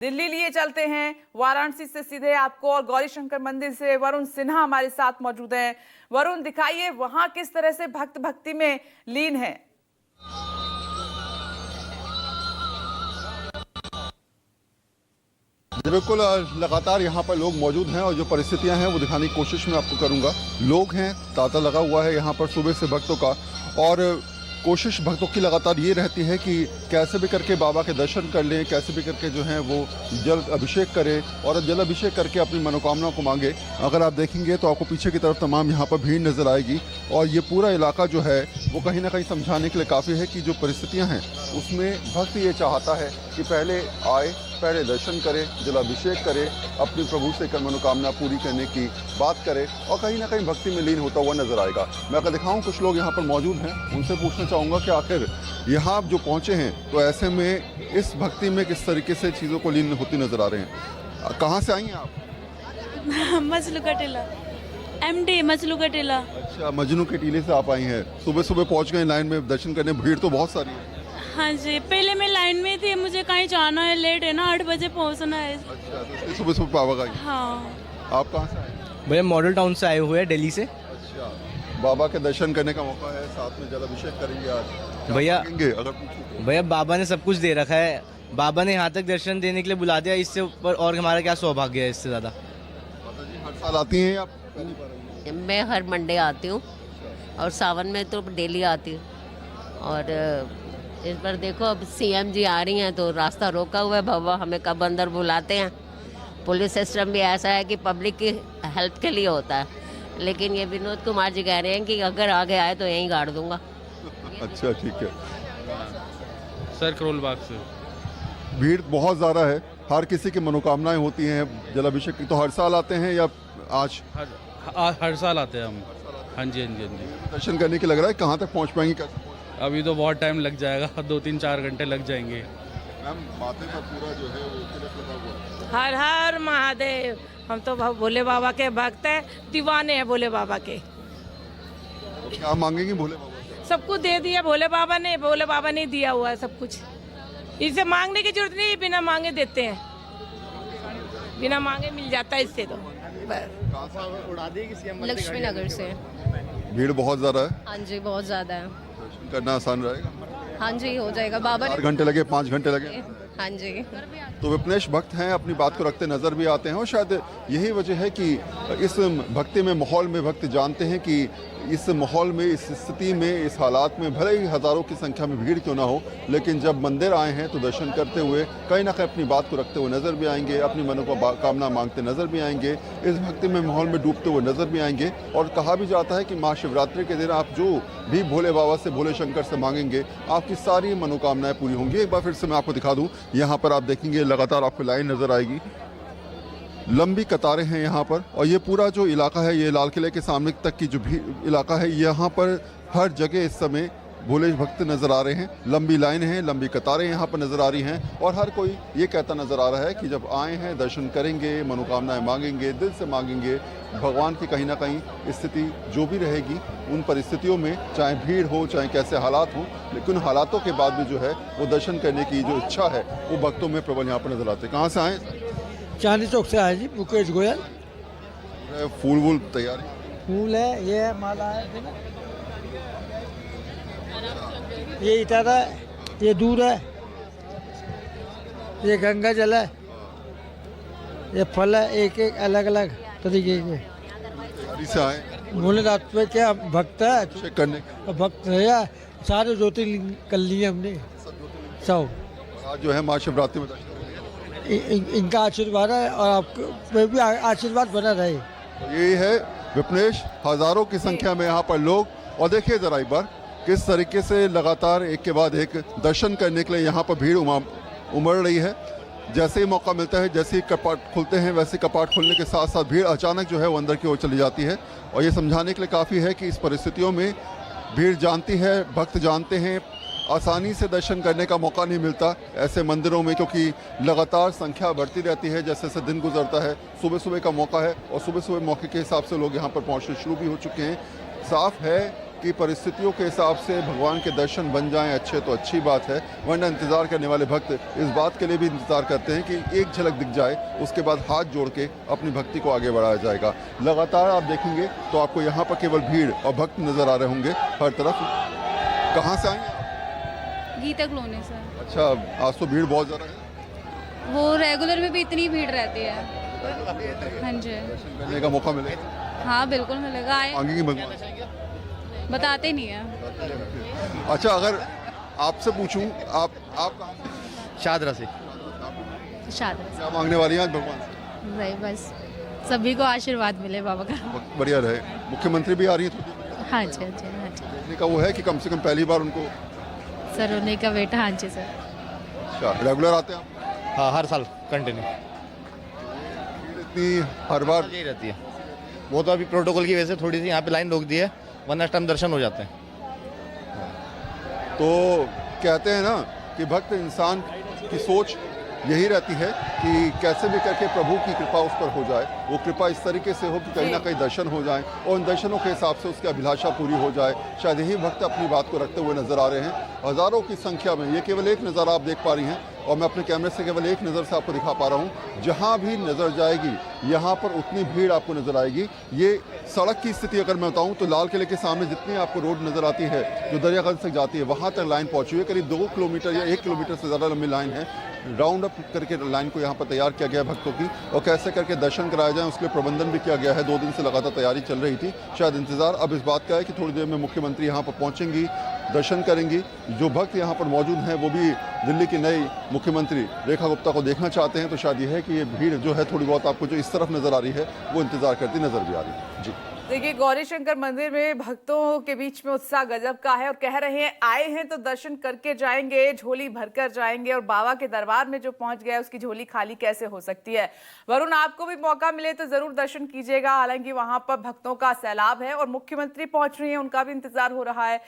दिल्ली लिए चलते हैं, वाराणसी से सीधे आपको, और गौरी शंकर मंदिर से वरुण सिन्हा हमारे साथ मौजूद हैं। वरुण, दिखाइए वहां किस तरह से भक्त भक्ति में लीन है। बिल्कुल, लगातार यहाँ पर लोग मौजूद हैं और जो परिस्थितियां हैं वो दिखाने की कोशिश मैं आपको करूंगा। लोग हैं, तांता लगा हुआ है यहाँ पर सुबह से भक्तों का, और कोशिश भक्तों की लगातार ये रहती है कि कैसे भी करके बाबा के दर्शन कर लें, कैसे भी करके जो है वो जल अभिषेक करें और जल अभिषेक करके अपनी मनोकामना को मांगे। अगर आप देखेंगे तो आपको पीछे की तरफ तमाम यहाँ पर भीड़ नजर आएगी, और ये पूरा इलाका जो है वो कहीं ना कहीं समझाने के लिए काफ़ी है कि जो परिस्थितियाँ हैं उसमें भक्त ये चाहता है कि पहले आए, पहले दर्शन करें, जलाभिषेक करें, अपनी प्रभु से कर मनोकामना पूरी करने की बात करें, और कहीं ना कहीं भक्ति में लीन होता हुआ नजर आएगा। मैं अगर दिखाऊं, कुछ लोग यहाँ पर मौजूद हैं, उनसे पूछना चाहूँगा कि आखिर यहाँ आप जो पहुँचे हैं तो ऐसे में इस भक्ति में किस तरीके से चीज़ों को लीन होती नजर आ रहे हैं। कहाँ से आई हैं आप? मजलू का टीला, MD मजलू का टीला। अच्छा, मजनू के टीले से आप आई हैं। सुबह सुबह पहुँच गए लाइन में दर्शन करने, भीड़ तो बहुत सारी है। हाँ जी, पहले मैं लाइन में थी, मुझे कहीं जाना है, लेट है ना, 8 बजे पहुँचना है। अच्छा, तो इसलिए सुबह सुबह बाबा का आई। हाँ। आप कहाँ से आए? भैया मॉडल टाउन से आए हुए हैं, दिल्ली से। अच्छा, बाबा के दर्शन करने का मौका है, साथ में जल अभिषेक करेंगे आज। क्या भैया मांगेंगे अगर पूछूं तो? भैया बाबा ने सब कुछ दे रखा है, बाबा ने यहाँ तक दर्शन देने के लिए बुला दिया, इससे ऊपर और हमारा क्या सौभाग्य है इससे ज़्यादा। माता जी हर साल आती हैं या पहली बार आई हैं? मैं हर मंडे आती हूँ और सावन में तो डेली आती हूँ। और इस बार देखो, अब CM जी आ रही हैं तो रास्ता रोका हुआ है, बाबा हमें कब अंदर बुलाते हैं। पुलिस सिस्टम भी ऐसा है कि पब्लिक की हेल्प के लिए होता है, लेकिन ये विनोद कुमार जी कह रहे हैं कि अगर आगे आए तो यहीं गाड़ दूंगा। अच्छा, ठीक है। सर करोल बाग से। भीड़ बहुत ज़्यादा है, हर किसी की मनोकामनाएं होती हैं। जलाभिषेक की तो हर साल आते हैं या आज? हर साल आते हैं हम। हाँ जी, हाँ जी, हाँ जी। दर्शन करने के लग रहा है, कहाँ तक पहुँच पाएंगे, कैसे पहुँच? अभी तो बहुत टाइम लग जाएगा, 2-3-4 घंटे लग जाएंगे। मैम, माथे पर पूरा जो है वो तिलक लगा हुआ है। हर हर महादेव। हम तो भोले बाबा के भक्त हैं, दीवाने हैं भोले बाबा के। तो क्या मांगेंगे भोले बाबा से? सब कुछ दे दिया भोले बाबा ने, भोले बाबा ने दिया हुआ है सब कुछ। इसे मांगने की जरूरत नहीं, बिना मांगे देते हैं, बिना मांगे मिल जाता है इससे तो। लक्ष्मी नगर से। भीड़ बहुत ज़्यादा है, हाँ जी, बहुत ज़्यादा है। दर्शन करना आसान रहेगा? हाँ जी, हो जाएगा। बाबा 4 घंटे लगे, 5 घंटे लगे? हाँ जी। तो विपनेश भक्त हैं, अपनी बात को रखते नजर भी आते हैं, और शायद यही वजह है कि इस भक्ति में माहौल में भक्त जानते हैं कि इस माहौल में, इस स्थिति में, इस हालात में भले ही हज़ारों की संख्या में भीड़ क्यों ना हो, लेकिन जब मंदिर आए हैं तो दर्शन करते हुए कहीं ना कहीं अपनी बात को रखते हुए नज़र भी आएंगे, अपनी मनोकामना मांगते नज़र भी आएंगे, इस भक्ति में माहौल में डूबते हुए नज़र भी आएंगे। और कहा भी जाता है कि महाशिवरात्रि के दिन आप जो भी भोले बाबा से, भोले शंकर से मांगेंगे, आपकी सारी मनोकामनाएं पूरी होंगी। एक बार फिर से मैं आपको दिखा दूँ, यहाँ पर आप देखेंगे लगातार आपको लाइन नज़र आएगी, लंबी कतारें हैं यहाँ पर, और ये पूरा जो इलाका है, ये लाल किले के सामने तक की जो भी इलाका है, यहाँ पर हर जगह इस समय भोले भक्त नज़र आ रहे हैं। लंबी लाइन है, लंबी कतारें यहाँ पर नज़र आ रही हैं, और हर कोई ये कहता नज़र आ रहा है कि जब आए हैं दर्शन करेंगे, मनोकामनाएं मांगेंगे, दिल से मांगेंगे, भगवान की कहीं ना कहीं स्थिति जो भी रहेगी, उन परिस्थितियों में चाहे भीड़ हो, चाहे कैसे हालात हो, लेकिन हालातों के बाद भी जो है वो दर्शन करने की जो इच्छा है वो भक्तों में प्रबल यहाँ पर नज़र आते हैं। कहाँ से आए? चांदी चौक से आए जी, मुकेश गोयल। फूल वूल तैयारी? फूल है, ये है, माला है, ये इटारा है, ये दूर है, ये गंगा जल है, ये फल है, एक एक अलग अलग तरीके के। तैयारी से आए भोलेनाथ पे क्या भक्त है, अभिषेक करने? भक्त है या सारे ज्योतिर्लिंग कर लिए हमने सब। आज जो है महाशिवरात्रि में दर्शन इनका आशीर्वाद है, और आपको पे भी आशीर्वाद बना रहे। ये है विपनेश, हजारों की संख्या में यहाँ पर लोग, और देखिए जरा एक बार किस तरीके से लगातार एक के बाद एक दर्शन करने के लिए यहाँ पर भीड़ उमड़ रही है। जैसे ही मौका मिलता है, जैसे ही कपाट खुलते हैं, वैसे कपाट खुलने के साथ साथ भीड़ अचानक जो है वो अंदर की ओर चली जाती है। और ये समझाने के लिए काफ़ी है कि इस परिस्थितियों में भीड़ जानती है, भक्त जानते हैं, आसानी से दर्शन करने का मौका नहीं मिलता ऐसे मंदिरों में, क्योंकि लगातार संख्या बढ़ती रहती है जैसे जैसे दिन गुजरता है। सुबह सुबह का मौका है, और सुबह सुबह मौके के हिसाब से लोग यहाँ पर पहुँचने शुरू भी हो चुके हैं। साफ है कि परिस्थितियों के हिसाब से भगवान के दर्शन बन जाएं अच्छे तो अच्छी बात है, वरना इंतज़ार करने वाले भक्त इस बात के लिए भी इंतज़ार करते हैं कि एक झलक दिख जाए, उसके बाद हाथ जोड़ के अपनी भक्ति को आगे बढ़ाया जाएगा। लगातार आप देखेंगे तो आपको यहाँ पर केवल भीड़ और भक्त नज़र आ रहे होंगे हर तरफ। कहाँ से आएंगे आप? गीता कॉलोनी से। अच्छा, आज तो भीड़ बहुत ज़्यादा है। वो रेगुलर में भी इतनी भीड़ रहती है। हाँ जी, करने का मौका मिलेगा? हाँ बिल्कुल मिलेगा। आए, मांगेंगे भगवान? बताते नहीं है। अच्छा, अगर आपसे पूछूं, आप कहाँ से? शादरा से। शादी क्या मांगने वाली हैं आज भगवान से? नहीं, बस सभी को आशीर्वाद मिले बाबा का। बढ़िया रहे। मुख्यमंत्री भी आ रही है तो हाँ जी, हाँ जी, हाँ जी। देखने का वो है कि कम से कम पहली बार उनको। सर होने का बेटा। हाँ जी सर। अच्छा, रेगुलर आते हैं आप? हाँ, हर साल कंटिन्यू इतनी हर बार यही रहती है। वो तो अभी प्रोटोकॉल की वजह से थोड़ी सी यहाँ पे लाइन रोक दी है, वरना इस टाइम दर्शन हो जाते हैं। तो कहते हैं ना कि भक्त इंसान की सोच यही रहती है कि कैसे भी करके प्रभु की कृपा उस पर हो जाए। वो कृपा इस तरीके से हो कि कहीं ना कहीं दर्शन हो जाए और उन दर्शनों के हिसाब से उसकी अभिलाषा पूरी हो जाए। शायद यही भक्त अपनी बात को रखते हुए नजर आ रहे हैं हज़ारों की संख्या में। ये केवल एक नज़ारा आप देख पा रही हैं और मैं अपने कैमरे से केवल एक नज़र से आपको दिखा पा रहा हूँ। जहाँ भी नज़र जाएगी यहाँ पर उतनी भीड़ आपको नज़र आएगी। ये सड़क की स्थिति अगर मैं बताऊँ तो लाल किले के सामने जितनी आपको रोड नज़र आती है जो दरियागंज तक जाती है, वहाँ तक लाइन पहुँची हुई है। करीब 2 किलोमीटर या 1 किलोमीटर से ज़्यादा लंबी लाइन है। राउंड अप करके लाइन को यहाँ पर तैयार किया गया है भक्तों की, और कैसे करके दर्शन कराए जाएं उसके लिए प्रबंधन भी किया गया है। 2 दिन से लगातार तैयारी चल रही थी। शायद इंतजार अब इस बात का है कि थोड़ी देर में मुख्यमंत्री यहाँ पर पहुँचेंगी, दर्शन करेंगी। जो भक्त यहाँ पर मौजूद हैं वो भी दिल्ली की नई मुख्यमंत्री रेखा गुप्ता को देखना चाहते हैं। तो शायद यह है कि ये भीड़ जो है थोड़ी बहुत आपको जो इस तरफ नजर आ रही है वो इंतजार करती नजर भी आ रही है। जी देखिए, गौरी शंकर मंदिर में भक्तों के बीच में उत्साह गजब का है और कह रहे हैं आए हैं तो दर्शन करके जाएंगे, झोली भरकर जाएंगे। और बाबा के दरबार में जो पहुंच गया उसकी झोली खाली कैसे हो सकती है। वरुण, आपको भी मौका मिले तो जरूर दर्शन कीजिएगा। हालांकि वहां पर भक्तों का सैलाब है और मुख्यमंत्री पहुंच रही है, उनका भी इंतजार हो रहा है।